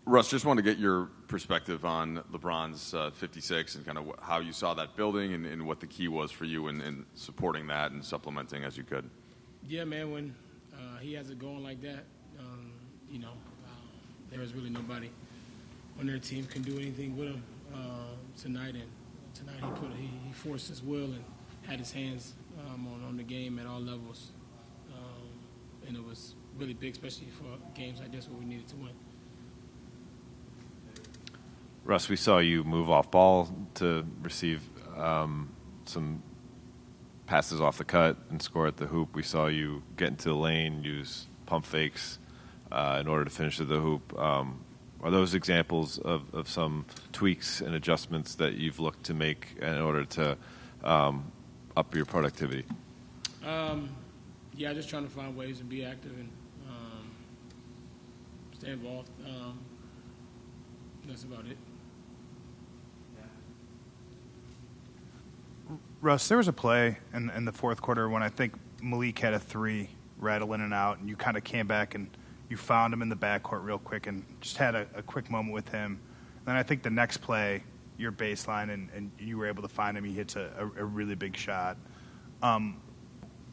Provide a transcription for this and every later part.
Russ, just want to get your perspective on LeBron's 56 and kind of how you saw that building and what the key was for you in supporting that and supplementing as you could. Yeah, man, when he has it going like that, there is really nobody on their team can do anything with him tonight. And tonight he forced his will and had his hands on the game at all levels. And it was really big, especially for games like this where we needed to win. Russ, we saw you move off ball to receive some passes off the cut and score at the hoop. We saw you get into the lane, use pump fakes in order to finish at the hoop. Are those examples of some tweaks and adjustments that you've looked to make in order to up your productivity? Yeah, just trying to find ways to be active and stay involved. That's about it. Russ, there was a play in the fourth quarter when I think Malik had a three rattle in and out, and you kind of came back and you found him in the backcourt real quick and just had a quick moment with him. Then I think the next play, your baseline, and you were able to find him. He hits a really big shot.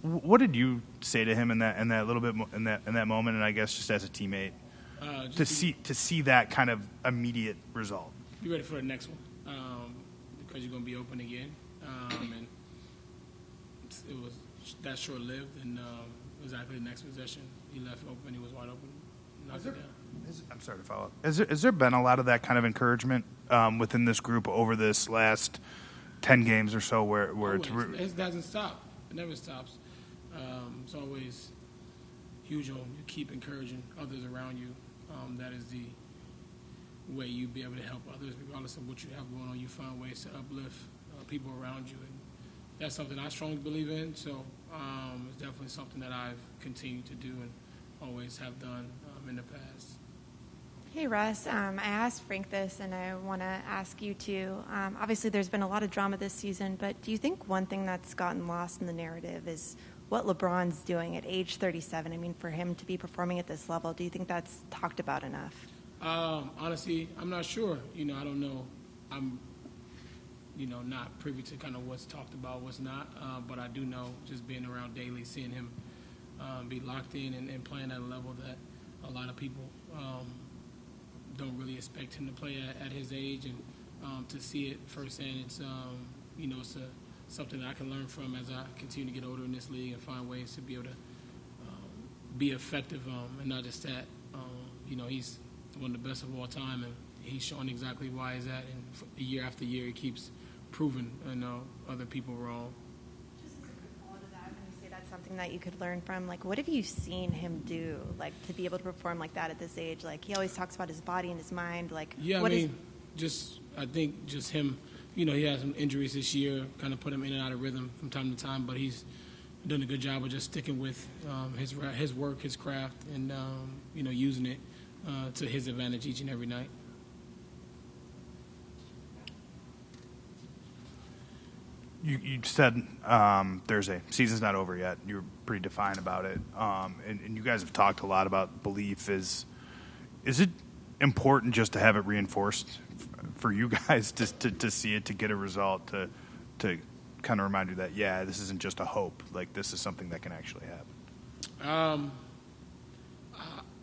What did you say to him in that little bit in that moment? And I guess just as a teammate, to see that kind of immediate result. Be ready for the next one because you're going to be open again. And it was that short-lived, and exactly the next possession, he left open, he was wide open, knocked it down. I'm sorry to follow up. Has there been a lot of that kind of encouragement within this group over this last 10 games or so where it doesn't stop. It never stops. It's always huge on you keep encouraging others around you. That is the way you be able to help others, regardless of what you have going on. You find ways to uplift people around you, and that's something I strongly believe in. So it's definitely something that I've continued to do and always have done in the past. Hey, Russ. I asked Frank this, and I want to ask you too. Obviously, there's been a lot of drama this season, but do you think one thing that's gotten lost in the narrative is what LeBron's doing at age 37? I mean, for him to be performing at this level, do you think that's talked about enough? Honestly, I'm not sure. I don't know. I'm not privy to kind of what's talked about, what's not. But I do know, just being around daily, seeing him be locked in and playing at a level that a lot of people don't really expect him to play at his age. And to see it firsthand, it's something that I can learn from as I continue to get older in this league and find ways to be able to be effective and not just that. He's one of the best of all time, and he's showing exactly why he's at. And year after year, he keeps proving other people wrong. Just as a quick follow to that, when you say that's something that you could learn from, like, what have you seen him do, like, to be able to perform like that at this age? Like, he always talks about his body and his mind. Like, yeah, I think just him. He had some injuries this year, kind of put him in and out of rhythm from time to time, but he's done a good job of just sticking with his work, his craft, and using it to his advantage each and every night. You said Thursday, season's not over yet. You were pretty defiant about it, and you guys have talked a lot about belief. Is it important just to have it reinforced for you guys to see it, to get a result, to kind of remind you that, yeah, this isn't just a hope, like this is something that can actually happen?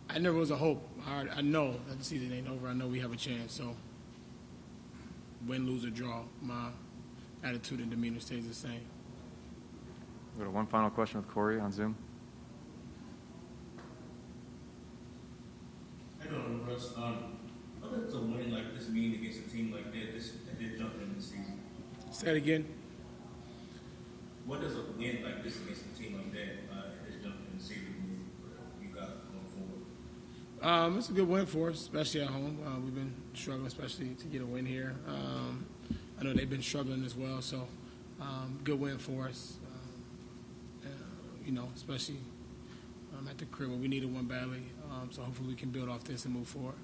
I never was a hope. I know that the season ain't over. I know we have a chance. So win, lose, or draw, my attitude and demeanor stays the same. We've got one final question with Corey on Zoom. I don't know, Russ. What does a win like this mean against a team like that did jump in the season? Say that again. What does a win like this against a team like that that jumped in the season mean for you guys going forward? It's a good win for us, especially at home. We've been struggling, especially to get a win here. I know they've been struggling as well, so good win for us. Especially at the crib where we needed one badly. So hopefully we can build off this and move forward.